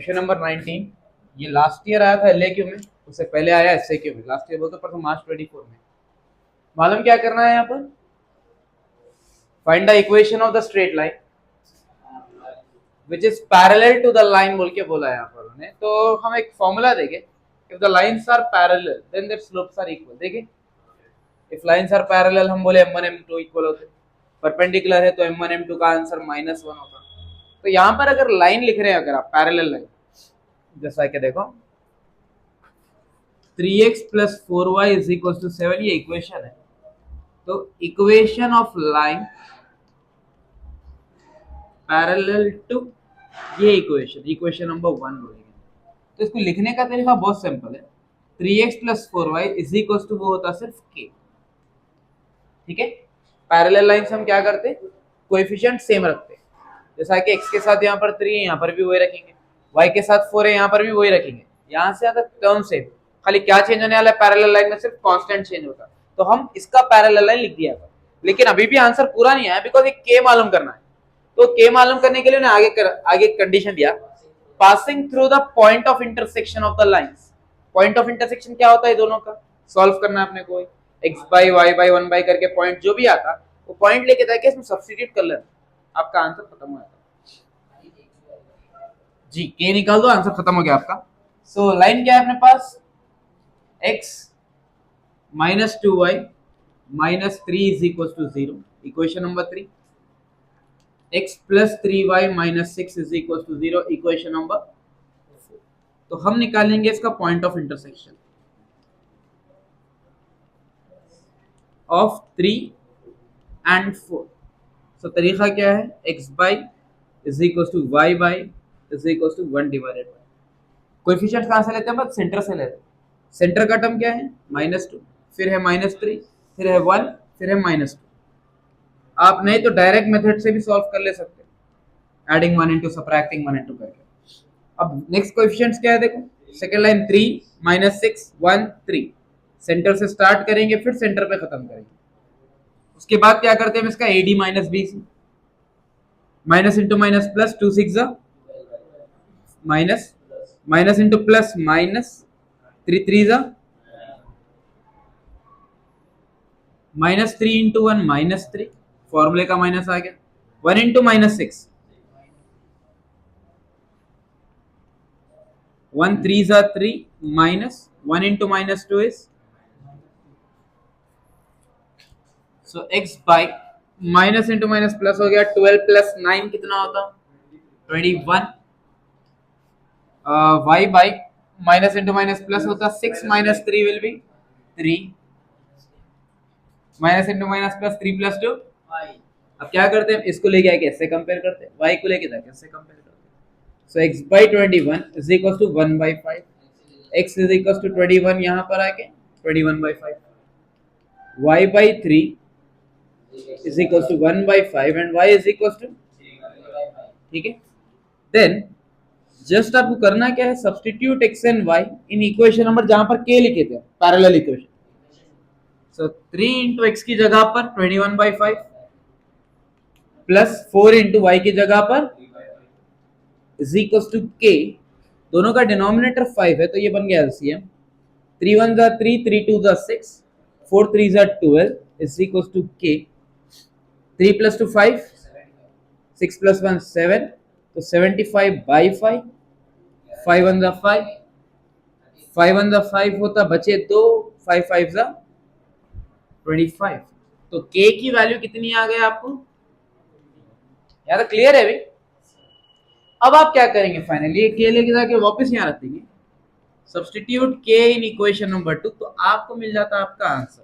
Question number 19, ये last year आया था एलएक्यू में, उससे पहले आया एसएक्यू में। लास्ट ईयर बोलते पर मार्च 24 में। मालूम क्या करना है यहाँ पर? Find the equation of the straight line which is parallel to the line बोल के बोला है यहाँ पर उन्हें। तो हम एक फॉर्मूला देंगे, if the lines are parallel then their slopes are equal. देखिए, इफ लाइन्स आर पैरेलल हम बोले m1 m2 इक्वल होते, परपेंडिकुलर है तो m1 m2 का आंसर -1 होगा। तो यहाँ पर अगर लाइन लिख रहे हैं, अगर आप पैरेलल लाइन, जैसा कि देखो 3x + 4y = 7, ये इक्वेशन है। तो equation of line parallel to ये इक्वेशन नंबर 1 बोलेंगे। तो इसको लिखने का तरीका बहुत सिंपल है। 3x + 4y = वो होता सिर्फ k। ठीक है, पैरेलल लाइन से हम क्या करते, कोएफिशिएंट सेम रखते, जैसा कि x के साथ यहाँ पर 3 है, यहाँ पर भी वही रखेंगे, y के साथ 4 है, यहाँ पर भी वही रखेंगे। यहाँ से आता टर्म सेम, खाली क्या चेंज होने वाला है पैरेलल लाइन में, सिर्फ कांस्टेंट चेंज होता। तो हम इसका पैरेलल लाइन लिख दिया था, लेकिन अभी भी आंसर पूरा नहीं आया, बिकॉज एक k मालूम करना है। तो k मालूम करने के लिए ना आगे कंडीशन दिया, passing through the point of intersection of the lines. Point of intersection क्या होता है दोनों का, सॉल्व करना है अपने को। x/y/1 करके पॉइंट जो भी आता वो पॉइंट लेके जाके इसमें सब्स्टिट्यूट कर लेना, आपका आंसर खत्म हो जाता जी। k निकाल दो, आंसर खत्म हो गया आपका। सो लाइन क्या है अपने पास, x - 2y - 3 = 0, equation number 3। x + 3y - 6 = 0, equation number 4। तो हम निकालेंगे इसका point of intersection of 3 and 4। तो तरीका क्या है, x/y = y/, = 1/। कोएफिशिएंट कहां से लेते हैं, बस सेंटर से लेते हैं। सेंटर का टर्म क्या है, -2, फिर है -3, फिर है 1, फिर है -2। आप नहीं तो डायरेक्ट मेथड से भी सॉल्व कर ले सकते हैं, एडिंग 1 into सब्ट्रैक्टिंग 1 into करके। अब नेक्स्ट कोएफिशिएंट्स क्या है, देखो सेकंड लाइन 3 - 6 1 3, सेंटर से स्टार्ट करेंगे, फिर सेंटर पे खत्म करेंगे। उसके बाद क्या करते हैं हम इसका AD - BC, minus into minus plus, 2 6 minus, minus into plus minus, 3 3 -3 into 1 -3, फॉर्मूले का माइनस आ गया। 1 into -6, 1 3 3 minus 1 into -2 is, so x by minus into minus plus हो गया, 12 + 9 कितना होता, 21। y by minus into minus plus होता, 6 - 3 will be 3, minus into minus plus 3 + 2। अब क्या करते हैं, इसको लेके आके इससे कंपेयर करते हैं, y को लेके जाके इससे कंपेयर करते हैं। सो x/21 = 1/5, x = 21 यहाँ पर आके 21/5, y/3 = 1/5 एंड y = ठीक है। देन जस्ट आपको करना क्या है, substitute x and y in equation number जहां पर k लिखे थे, पैरेलल इक्वेशन। सो 3 इंटू x की जगह पर 21/5 प्लस 4 इंटू y की जगह पर इज इक्वल टू k। दोनों का डिनोमिनेटर 5 है, तो ये बन गया LCM. 3 1 3, 3 2 6, 4 3 12 is equal to k। 3 + 2 5, 6 + 1 7, तो 75/5, 5 1 5, 5 1 5 होता, बचे 2, 5 5 25। तो k की वैल्यू कितनी आ गई आपको, यार तो क्लियर है भाई। अब आप क्या करेंगे, फाइनली ये k लेके जाके वापस यहाँ रख देंगे, substitute k in equation number 2, तो आपको मिल जाता है आपका आंसर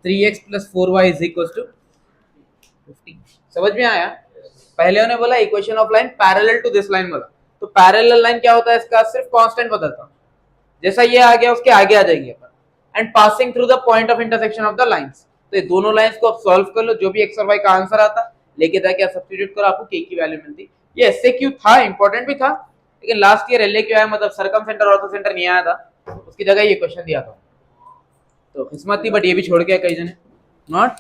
3x + 4y = 15। समझ में आया? पहले उन्होंने बोला equation of line parallel to this line बोला, तो पैरेलल लाइन क्या होता है, इसका सिर्फ कांस्टेंट बदलता, जैसा ये आ गया उसके आगे आ जाएंगे अपन, and passing through the point of intersection of the lines. तो ये दोनों लाइंस को आप सॉल्व कर लो, जो भी x और y का आंसर आता लेके जाके आप सब्स्टिट्यूट करो, आपको k की वैल्यू मिलती। ये एसएक्यू था, इंपॉर्टेंट भी था, लेकिन लास्ट ईयर एलएक्यू आया, मतलब सरकम सेंटर ऑर्थो सेंटर नहीं आया था, उसकी जगह ये क्वेश्चन दिया था। तो किस्मत थी, बट ये भी छोड़ गया कई जने, not.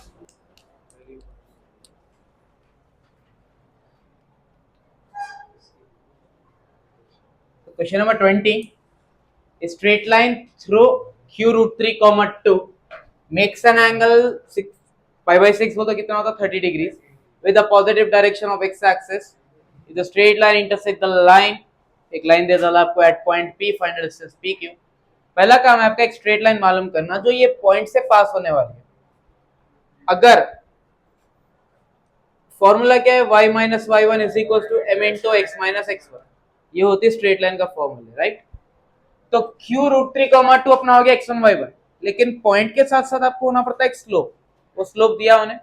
Question number 20, straight line through q root 3 comma 2 makes an angle 6 pi by 6 हो तो कितना होता 30 degrees with the positive direction of x axis. If the straight line intersect the line, एक लाइन दे डाला आपको at point p, find the distance pq. पहला काम है आपका एक स्ट्रेट लाइन मालूम करना जो ये पॉइंट से पास होने वाली है. अगर फॉर्मूला क्या है, y minus y one is equal to m into x minus x one, ये होती है स्ट्रेट लाइन का फॉर्मूला, राइट. तो q रूट 3 कॉमा 2 अपना हो गया x1 y1, लेकिन पॉइंट के साथ साथ आपको होना पड़ता है एक स्लोप. वो स्लोप दिया उन्हें,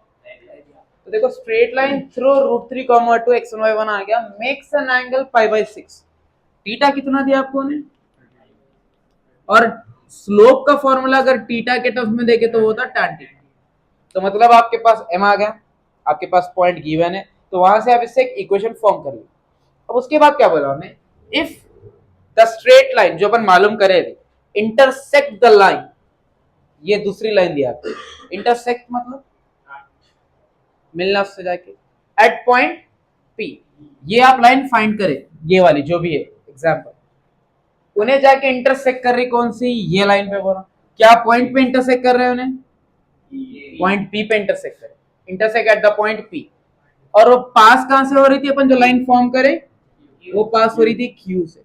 तो देखो straight line through root 3 comma 2 x1 y1 आ गया, makes an angle pi by 6. Theta कितना दिया आपको उन्हें, और स्लोप का फॉर्मूला अगर थीटा के टर्म्स में देखे तो वो होता tan थीटा. तो मतलब आपके पास m आ गया, आपके पास पॉइंट गिवन है, तो वहां से आप इससे एक इक्वेशन फॉर्म कर लो. अब उसके बाद क्या बोला हमने, इफ द स्ट्रेट लाइन जो अपन मालूम करे इंटरसेक्ट द लाइन, ये दूसरी लाइन दी आपको, इंटरसेक्ट मतलब मिलना उससे जाके, एट पॉइंट P, ये आप लाइन फाइंड करें, ये वाली जो भी है एग्जांपल, उन्हें जाके इंटरसेक्ट कर रही कौन सी, ये लाइन पे बोला. क्या पॉइंट पे इंटरसेक्ट कर रहे हैं उन्हें, पॉइंट P पे इंटरसेक्ट करें, intersect at the point P. और वो पास कहां से हो रही थी, अपन जो लाइन फॉर्म करे वो पास हो रही थी Q से.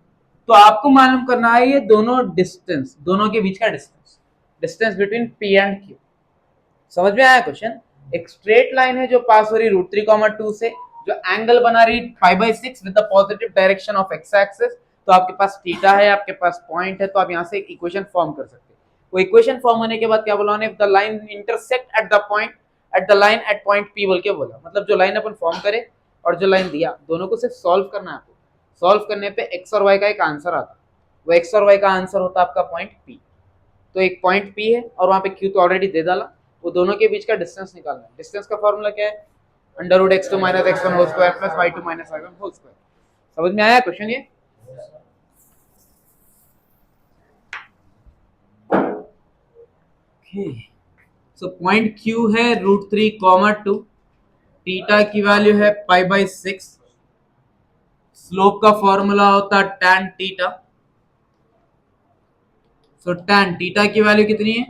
तो आपको मालूम करना है ये दोनों डिस्टेंस, दोनों के बीच का distance, distance between P and Q. समझ में आया क्वेश्चन. एक स्ट्रेट लाइन है जो पास हो रही रूट 3 कॉमा 2 से, जो एंगल बना रही पाई by 6 with the positive direction of x axis. तो आपके पास थीटा है, आपके पास पॉइंट है, तो आप यहां से एक इक्वेशन फॉर्म कर सकते हैं. वो इक्वेशन फॉर्म होने के बाद क्या बोला उन्हें, the line intersect at the point at the line at point P बोल के बोला. मतलब जो लाइन अपन फॉर्म करे और जो लाइन दिया, दोनों को सिर्फ सॉल्व करना है आपको. सॉल्व करने पे x और y का एक आंसर आता, वो x और y का आंसर होता है आपका पॉइंट P. तो एक पॉइंट P है और वहां पे Q तो ऑलरेडी दे डाला, वो दोनों के बीच का डिस्टेंस निकालना है. डिस्टेंस का फॉर्मूला क्या है, under root x2 minus x1 whole square plus y2 minus y1 whole square. समझ में आया क्वेश्चन ये. सो पॉइंट Q है रूट 3 कॉमा 2, थीटा की वैल्यू है पाई बाय 6, स्लोप का फॉर्मूला होता है tan theta. So tan theta की वैल्यू कितनी है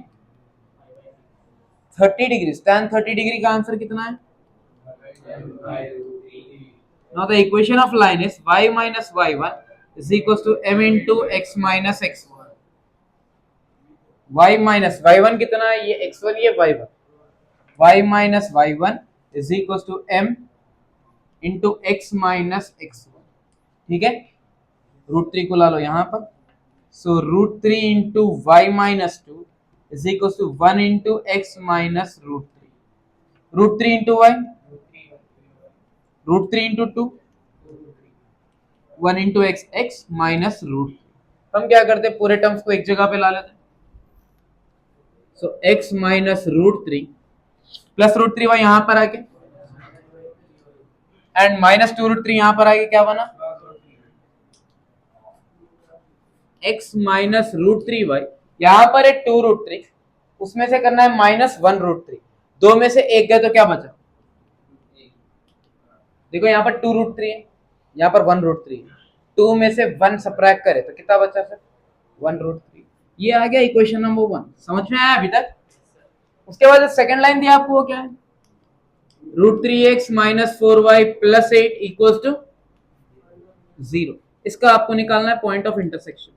30 डिग्री. tan 30 डिग्री का आंसर कितना है. Now the equation of line is y minus y1 is equals to m into x minus x1. y minus y1 कितना है, ये x1 ये y1, y minus y1 is equals to m into x minus x1. ठीक है, root 3 को ला लो यहाँ पर. So root 3 into y minus 2 is equal to 1 into x minus root 3. Root 3 into y, root 3 into 2, 1 into x, x minus root. हम क्या करते हैं, पूरे टर्म्स को एक जगह पे ला लेते हैं. So x minus root 3 plus root 3 y यहां पर आके, एंड माइनस 2 रूट 3 यहां पर आके क्या बना, x माइनस रूट 3 वाई. यहां पर है 2 रूट 3, उसमें से करना है माइनस 1 रूट 3. दो में से एक गए तो क्या बचा, देखो यहाँ पर 2 रूट 3 है, यहाँ पर 1 रूट 3 है. 2 में से 1 सब्ट्रैक्ट करे तो कितना बचा सर, 1 रूट 3. ये आ गया इक्वेशन नंबर 1. समझ में आया अभी तक. उसके बाद सेकंड लाइन दिया आपको, वो क्या है, root 3x minus 4y plus 8 equals to 0. इसका आपको निकालना है point of intersection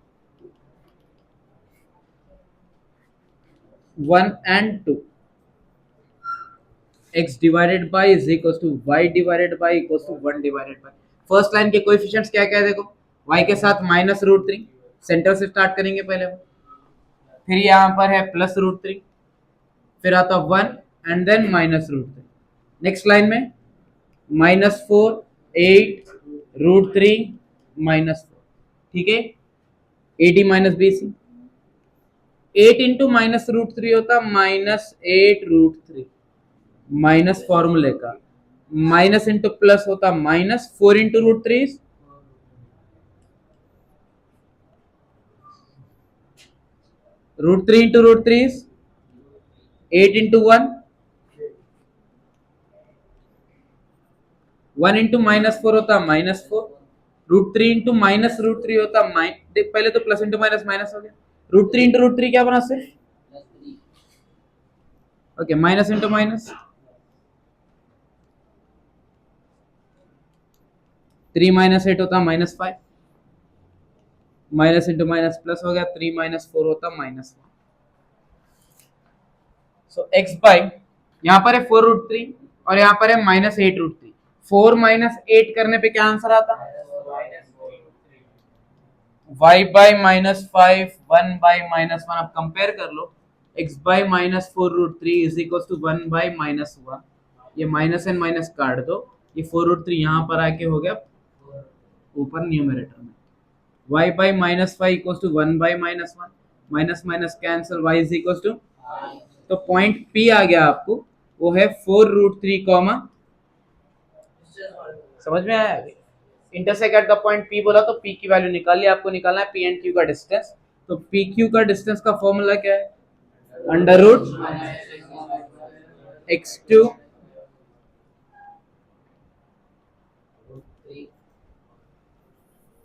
1 and 2. x divided by is equals to y divided by equals to 1 divided by. First line के कोएफिशिएंट्स क्या क्या है देखो, y के साथ माइनस रूट 3, सेंटर से स्टार्ट करेंगे पहले, फिर यहाँ पर है प्लस रूट 3, फिर आता 1 and then minus root 3. Next line में माइनस 4, 8, रूट 3, माइनस 4. ठीक है, AD माइनस BC. 8 इंटू माइनस रूट 3 होता माइनस 8 रूट 3, माइनस फॉर्मूले का, माइनस इंटू प्लस होता minus 4 into root 3, root 3 into root 3, 8 into 1, 1 into minus 4 होता माइनस 4, √3 इंटू माइनस √3 होता देख पहले तो प्लस इंटू माइनस माइनस हो गया, √3 इंटू √3 क्या बना सिर्फ, okay minus into minus 3 minus 8 होता -5, माइनस इंटू माइनस प्लस हो गया, 3 माइनस 4 होता -1। सो एक्स बाई यहाँ पर है 4√3 और यहाँ पर है -8√3। 4 माइनस 8 करने पे क्या आंसर आता, y बाई -5 1 बाई -1। अब कंपेयर कर लो, x by -4√3 is equal to 1 by -1। ये माइनस एंड माइनस काट दो, ये 4√3 यहाँ पर आके हो गया ऊपर न्यूमरेटर में, y by -5 equal to 1 by -1, minus minus cancel, y is equal to, तो पॉइंट P आ गया आपको, वो है 4√3 कॉमा, समझ में आया, intersect at the point P बोला तो P की वैल्यू निकाल ली, आपको निकालना है P एंड Q का डिस्टेंस। तो PQ का डिस्टेंस का फॉर्मूला क्या है, under root x2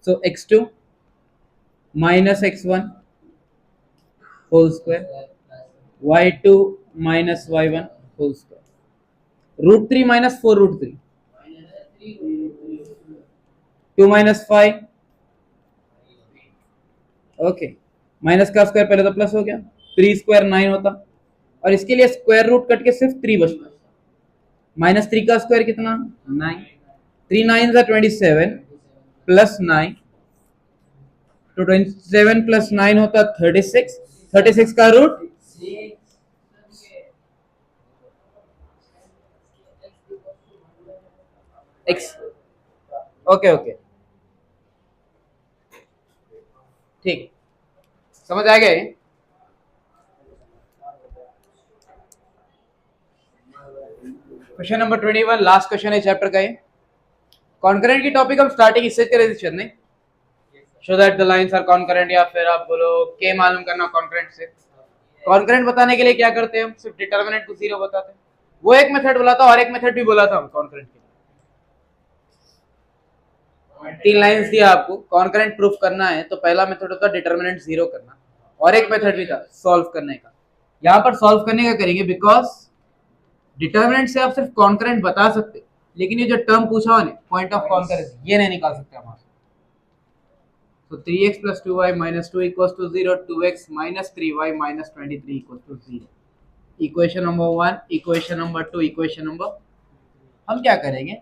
so x2 minus x1 whole square, y2 minus y1 whole square, √3 minus 4√3, 2 minus 5, okay minus का स्क्वायर पहले तो प्लस हो गया, 3 स्क्वायर 9 होता, और इसके लिए स्क्वायर रूट कट के सिर्फ 3 बचता, -3 का स्क्वायर कितना 9, 3 9 27 प्लस 9, तो 27 प्लस 9 होता 36, 36 का रूट x, ओके ओके ठीक, समझ आ गया। क्वेश्चन नंबर 21 लास्ट क्वेश्चन है चैप्टर का, ये कॉन्करेंट की टॉपिक हम स्टार्टिंग इससे करे थे नहीं, show that the lines are concurrent, या फिर आप बोलो के मालूम करना कॉन्करेंट से। कॉन्करेंट बताने के लिए क्या करते हैं हम, सिर्फ डिटरमिनेंट को 0 बताते हैं, वो एक मेथड बोला था, और एक मेथड भी बोला था हम कॉन्करेंट के, 3 लाइंस दिया आपको, कॉन्करेंट प्रूफ करना है तो पहला मेथड होता है डिटरमिनेंट 0 करना, और एक मेथड भी था सॉल्व करने का। यहाँ पर सॉल्व करने का करेंगे, बिकॉज डिटरमिनेंट से आप सिर्फ कॉन्करेंट बता सकते, लेकिन ये जो टर्म पूछा हुआ पॉइंट ऑफ कॉन्करेंस, ये नहीं निकाल सकते हमारे। तो 3x plus 2y minus 2 equals to 0, 2x minus 3y minus 23 equals to 0। Equation number 1, equation number 2, equation number, हम क्या करेंगे,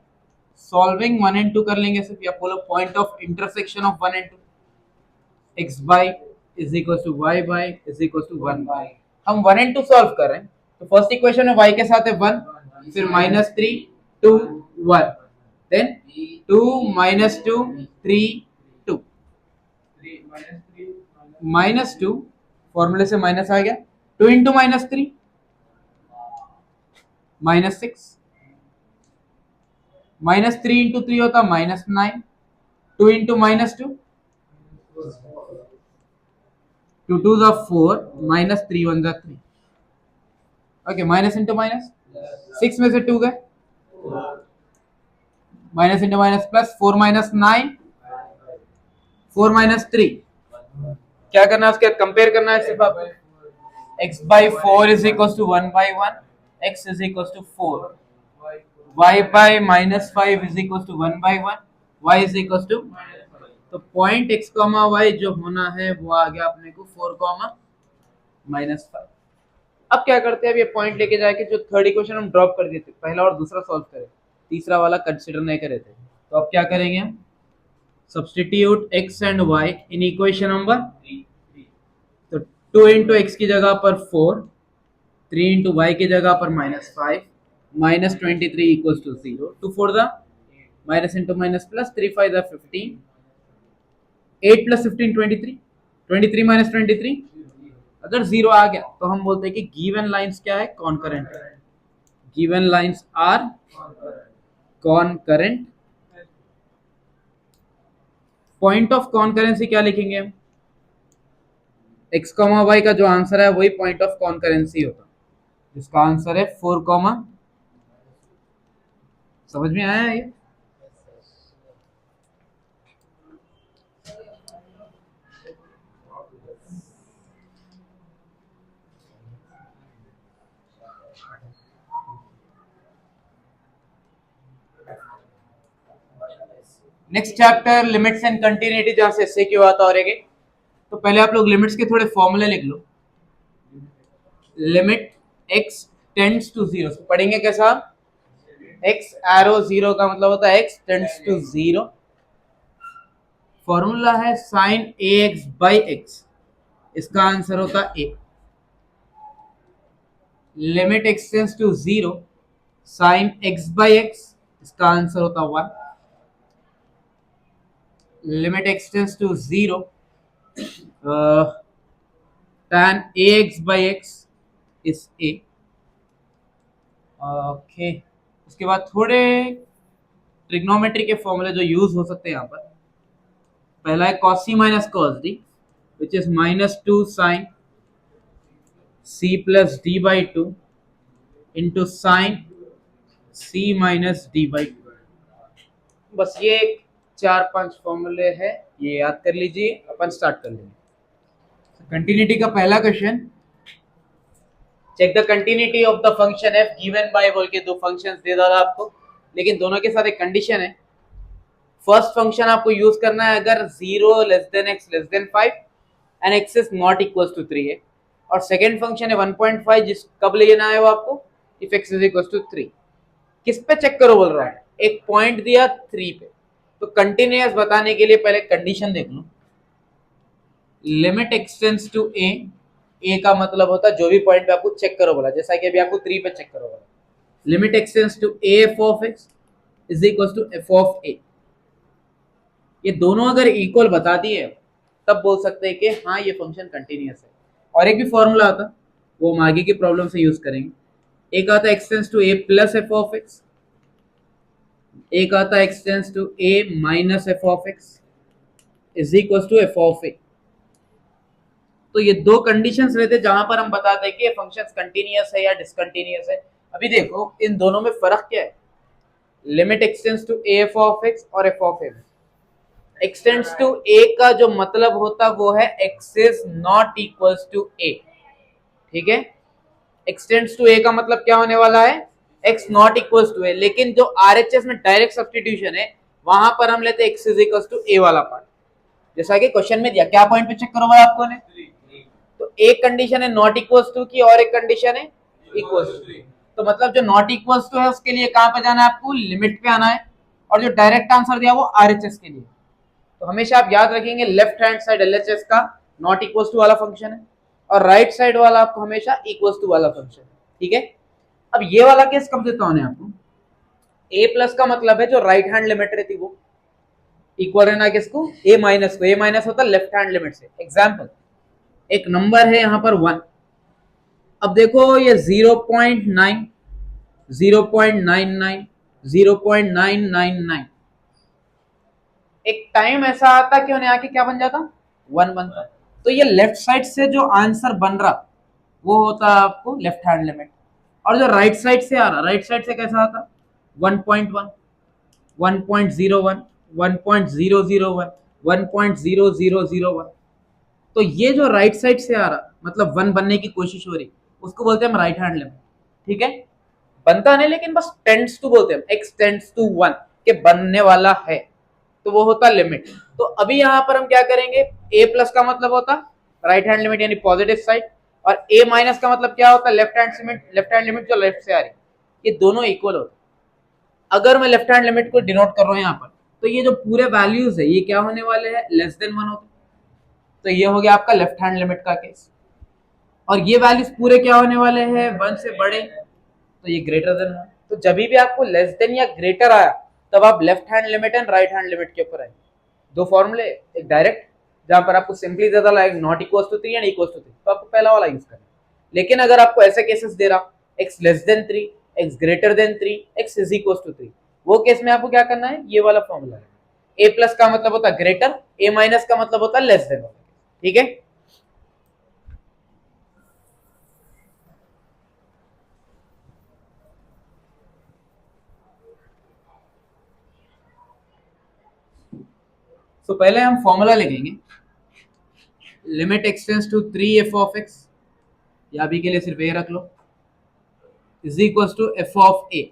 सॉल्विंग 1 एंड 2 कर लेंगे सिर्फ, या बोलो point of intersection of 1 and 2, x by is equal to y by is equal to 1 by, हम 1 and 2 solve कर रहे हैं, तो फर्स्ट इक्वेशन में y के साथ है 1, फिर -3 2 1, देन 2 -2 3 2, -2 फॉर्मूले से माइनस आ गया, 2 इंटू -3 -6, -3 इंटू 3 होता -9, 2 इंटू -2 2 2 जा 4, -3 1 जा 3, ओके माइनस इंटू माइनस, 6 में से 2 गए, माइनस इंटू माइनस प्लस, 4 -9 4 -3, क्या करना है उसके कंपेयर करना है सिर्फ आपको, x by 4 is equal to 1 by 1, x is equal to 4, y by -5 is equal to 1 by 1, y is equal to, तो पॉइंट x कॉमा y जो होना है वो आ गया अपने को 4 कॉमा -5। अब क्या करते हैं, अब ये पॉइंट लेके जाके जो थर्ड इक्वेशन हम ड्रॉप कर दिए थे, पहला और दूसरा सॉल्व करें, तीसरा वाला कंसीडर नहीं करे थे, तो अब क्या करेंगे हम, substitute x and y in equation number, तो 2 इंटू एक्स की जगह पर 4, 3 इंटू वाई की जगह पर -5, -23 equals to 0, 2 4 the minus into minus plus, 3 5 the 15, 8 plus 15 23, 23 minus 23, अगर 0 आ गया तो हम बोलते हैं कि गिवन लाइंस क्या है, कॉन्करेंट है, given lines are concurrent. Point of concurrency क्या लिखेंगे हम, x, y का जो आंसर है वही पॉइंट ऑफ कॉन्करेंसी होता, इसका आंसर है 4, समझ में आया ये। Next chapter limits and continuity, जहां से इससे क्यों आता और तो पहले आप लोग लिमिट्स के थोड़े फॉर्मूले लिख लो। Limit x tends to zero पढ़ेंगे कैसा, x एरो जीरो का मतलब होता है x tends to zero, formula है साइन ax बाई x, इसका आंसर होता a। Limit x tends to zero sine x by x, इसका आंसर होता 1। Limit x tends to zero tan ax by x is a। Okay, उसके बाद थोड़े trigonometry के फॉर्मूले जो यूज हो सकते हैं यहाँ पर। पहला है cos c minus cos d which is minus two sine c plus d by two into sine c minus d by two. बस ये 4-5 फॉर्मूले है, ये याद कर लीजिए, अपन स्टार्ट कर लेंगे। कंटिन्यूटी का पहला question, check the continuity of the function f given by, बोल के दो फंक्शंस दे डाला आपको, लेकिन दोनों के साथ एक कंडीशन है। फर्स्ट फंक्शन आपको यूज करना है अगर 0 less than x less than 5 and x is not equal to 3 है, और सेकंड फंक्शन है 1.5, जिस कब लेना है वो आपको, if x is equal to 3। किस पे चेक करो बोल रहा है, एक पॉइंट दिया 3 पे, तो कंटिन्यूअस बताने के लिए पहले कंडीशन देख लो। Limit x tends to a का मतलब होता है जो भी पॉइंट पे आपको चेक करो बोला, जैसा कि अभी आपको 3 पे चेक करो बोला, limit x tends to a f of x is equal to f of a। ये दोनों अगर इक्वल बता दिए तब बोल सकते हैं कि हाँ ये फंक्शन कंटिन्यूअस है। और एक भी फॉर्मूला आता, वो हम आगे की प्रॉब्लम से यूज करेंगे। एक आता x tends to a plus f of x, एक आता x tends to a minus f of x is equal to f of a। तो ये दो कंडीशंस रहते जहां पर हम बताते हैं कि फंक्शन कंटिन्यूअस है या डिसकंटिन्यूअस है। अभी देखो इन दोनों में फर्क क्या है, limit x tends to a f of x और f of a। x tends to a का जो मतलब होता वो है x is not equals to a, ठीक है। x टेंड्स टू a का मतलब क्या होने वाला है, x not equals to a, लेकिन जो RHS में डायरेक्ट सब्स्टिट्यूशन है वहां पर हम लेते हैं x is equals to a वाला पार्ट, जैसा कि क्वेश्चन में दिया। क्या पॉइंट पे चेक करो भाई आपको ने, तो एक कंडीशन है नॉट इक्वल्स टू की और एक कंडीशन है इक्वल्स टू। तो मतलब जो नॉट इक्वल्स टू है उसके लिए कहां पे जाना है, आपको लिमिट पे आना है, और जो डायरेक्ट आंसर दिया वो आरएचएस के लिए। तो हमेशा आप याद रखेंगे लेफ्ट हैंड साइड एलएचएस का नॉट इक्वल्स टू वाला फंक्शन है, और राइट साइड वाला आपको हमेशा इक्वल्स टू वाला फंक्शन है, ठीक है। अब ये वाला केस कब देता हूं आपको, a प्लस का मतलब है जो राइट हैंड लिमिट रहती वो इक्वल रहना किसको, a माइनस को। a माइनस होता लेफ्ट हैंड लिमिट से। एग्जाम्पल, एक नंबर है यहां पर 1, अब देखो ये 0.9 0.99 0.999, एक टाइम ऐसा आता कि उन्हें आके क्या बन जाता, 1 बनता। तो ये लेफ्ट साइड से जो आंसर बन रहा वो होता है आपको लेफ्ट हैंड लिमिट, और जो राइट साइड से आ रहा, राइट साइड से कैसा आता, 1.1 1.01 1.001 1.0001। तो ये जो राइट साइड से आ रहा मतलब 1 बनने की कोशिश हो रही, उसको बोलते हैं हम राइट हैंड लिमिट, ठीक है। बनता नहीं लेकिन बस टेंड्स टू बोलते हैं, x टेंड्स टू 1 के बनने वाला है, तो वो होता लिमिट। तो अभी यहां पर हम क्या करेंगे, a प्लस का मतलब होता राइट हैंड लिमिट यानी पॉजिटिव साइड, और a माइनस का मतलब क्या होता है, left hand limit, left hand limit जो लेफ्ट से आ रही, ये दोनों इक्वल होते। अगर मैं लेफ्ट हैंड लिमिट को डिनोट कर रहा हूं यहाँ पर, तो ये जो पूरे वैल्यूज है ये क्या होने वाले हैं, लेस देन 1 होते। तो ये हो गया आपका लेफ्ट हैंड लिमिट का केस, और ये वैल्यूज पूरे क्या होने वाले हैं, 1 से बड़े, तो ये ग्रेटर देन 1। तो जब भी आपको लेस देन या ग्रेटर आया तब आप left hand limit and right hand limit के ऊपर आए। दो फॉर्मूले, एक डायरेक्ट जहां पर आपको सिंपली ज्यादा like not equals to 3 and equals to 3, तो आपको पहला वाला यूज करना। लेकिन अगर आपको ऐसे केसेस दे रहा x less than 3 x greater than 3 x is equals to 3, वो केस में आपको क्या करना है, ये वाला फॉर्मूला है। a प्लस का मतलब होता है ग्रेटर, a माइनस का मतलब होता है लेस देन, ठीक है। तो पहले हम फॉर्मूला लिखेंगे, limit x tends to 3 f of x, या अभी के लिए सिर्फ a रख लो, is equals to f of a।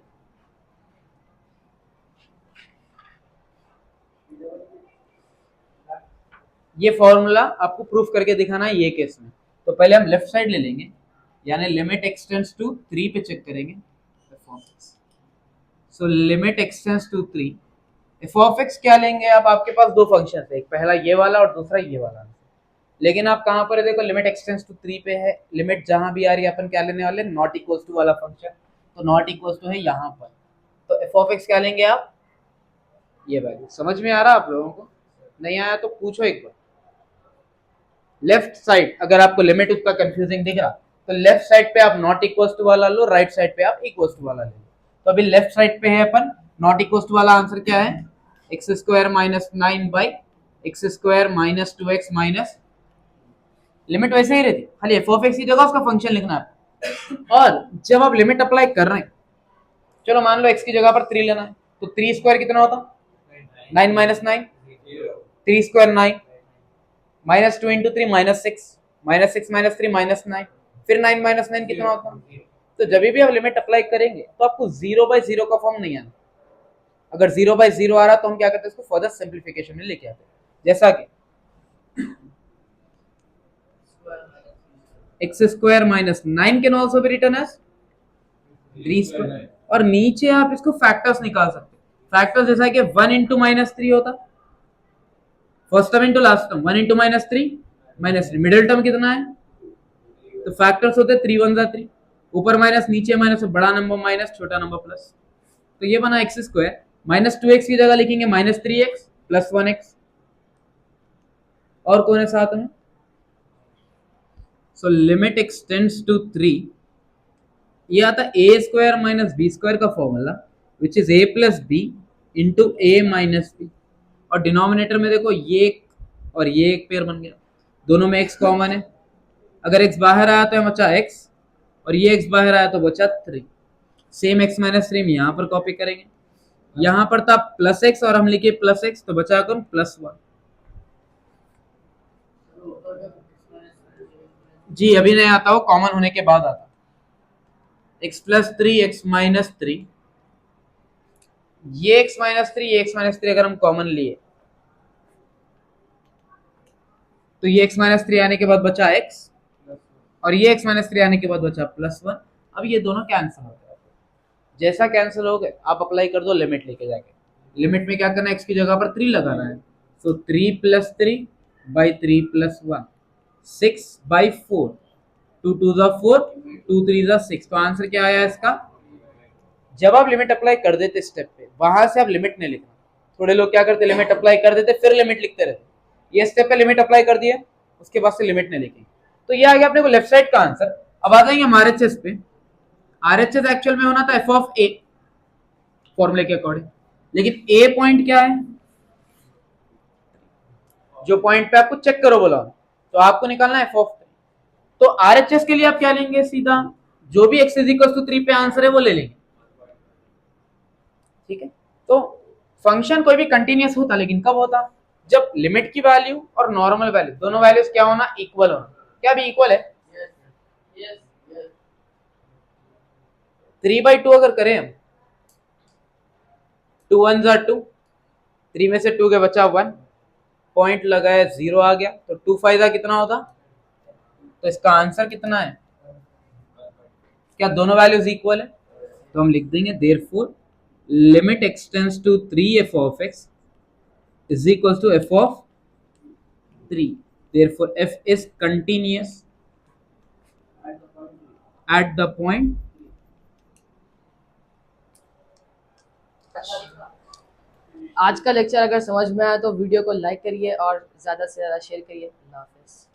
ये फॉर्मूला आपको प्रूफ करके दिखाना है ये केस में। तो पहले हम लेफ्ट साइड ले लेंगे, यानी लिमिट एक्सटेंड्स टू 3 पे चेक करेंगे। So limit x tends to 3, f of x क्या लेंगे आप, आपके पास दो फंक्शन है, एक पहला ये वाला और दूसरा ये वाला। लेकिन आप कहाँ पर है, देखो लिमिट एक्सटेंड्स टू 3 पे है, लिमिट जहां भी आ रही है अपन क्या लेने वाले, नॉट इक्वल्स टू वाला फंक्शन। तो नॉट इक्वल्स टू है यहाँ पर, तो एफ ऑफ एक्स क्या लेंगे आप, ये वैल्यू। समझ में आ रहा आप लोगों को, नहीं आया तो पूछो एक बार। लेफ्ट साइड अगर आपको लिमिट उसका कंफ्यूजिंग दिख रहा, तो लेफ्ट साइड पे आप नॉट इक्वल्स टू वाला लो, राइट साइड पे आप इक्वल्स टू वाला ले लो। तो अभी लेफ्ट साइड पे है अपन, नॉट इक्वल्स टू वाला आंसर क्या है, x square minus 9 by x square minus 2x minus, limit वैसे ही रहती, खाली एफ ऑफ एक्स की जगह उसका फंक्शन लिखना है। और जब आप लिमिट अप्लाई कर रहे हैं, चलो मान लो एक्स की जगह पर 3 लेना है, तो 3 स्क्वायर कितना होता, 9 minus 9, 3 square 9, minus 2 into 3 minus 6, minus 6 minus 3 minus 9, फिर 9 माइनस 9 कितना होता। तो जब भी आप लिमिट अप्लाई करेंगे तो आपको 0/0 का फॉर्म नहीं आना। अगर 0/0 आ रहा तो हम क्या करते हैं, इसको फर्दर सिंप्लीफिकेशन में लेके आते हैं, जैसा कि x square minus 9 can also be written as 3 square, और नीचे आप इसको फैक्टर्स निकाल सकते हैं। फैक्टर्स जैसा कि 1 इंटू माइनस 3 होता, first term into last term, 1 into minus 3 minus 3, middle term कितना है, तो फैक्टर्स होते 3 1 जा 3, ऊपर माइनस नीचे माइनस, बड़ा नंबर माइनस छोटा नंबर प्लस। तो ये बना एक्स स्क्वायर, माइनस 2x की जगह लिखेंगे माइनस 3x प्लस 1x, और कौन है साथ में, सो लिमिट एक्सटेंड्स टू 3, ये आता a square minus b square का formula, which is a plus b into a minus b, और डिनोमिनेटर में देखो ये एक और ये एक पेयर बन गया, दोनों में x कॉमन है, अगर x बाहर आया तो बचा x, और ये x बाहर आया तो बचा 3, सेम x माइनस 3 यहाँ पर कॉपी करेंगे, यहाँ पर था प्लस x और हम लिखे प्लस x, तो बचा कौन, प्लस 1। जी अभी नहीं आता, वो कॉमन होने के बाद आता, x प्लस 3 x माइनस 3, ये x माइनस 3 ये x माइनस 3 अगर हम कॉमन लिए तो ये x माइनस 3 आने के बाद बचा x, और ये x माइनस 3 आने के बाद बचा प्लस 1। अब ये दोनों कैंसिल हो गए, जैसा कैंसिल हो गए आप अप्लाई कर दो लिमिट लेके जाके, लिमिट में क्या करना है, x की जगह पर 3 लगाना है, तो 3 प्लस 3 बाई 3 प्लस 1, 6/4, 2 2 जा 4, 2 3 जा 6, तो आंसर क्या आया इसका। जब आप लिमिट अप्लाई कर देते स्टेप पे, वहां से आप लिमिट नहीं लिखना, थोड़े लोग क्या करते लिमिट अप्लाई कर देते फिर लिमिट लिखते रहते, ये स्टेप पे लिमिट अप्लाई कर दिया उसके बाद से लिमिट नहीं लिखेंगे। तो ये आ गया अपने को लेफ्ट साइड का आंसर। अब आ जाएंगे हम आरएचएस पे, आरएचएस एक्चुअल में होना था एफ ऑफ ए फॉर्मूले के अकॉर्डिंग, लेकिन ए पॉइंट क्या है, जो पॉइंट पे आपको चेक करो बोला, तो आपको निकालना है एफ ऑफ। तो आरएचएस के लिए आप क्या लेंगे, सीधा जो भी x इक्वल टू 3 पे आंसर है वो ले लेंगे, ठीक है। तो फंक्शन कोई भी कंटिन्यूअस होता, लेकिन कब होता, जब लिमिट की वैल्यू और नॉर्मल वैल्यू दोनों वैल्यूज क्या होना, इक्वल होना, क्या भी इक्वल है। 3/2 अगर करें हम, 2 1 जा 2, 3 में से 2 के बचा 1, पॉइंट लगाया 0 आ गया, तो 2 5 जा कितना होता, तो इसका आंसर कितना है, क्या दोनों वैल्यूज इक्वल है, तो हम लिख देंगे therefore limit x tends to 3 f of x is equals to f of 3, therefore f is continuous at the point। आज का लेक्चर अगर समझ में आया तो वीडियो को लाइक करिए और ज़्यादा से ज़्यादा शेयर करिए। अल्लाह हाफिज़।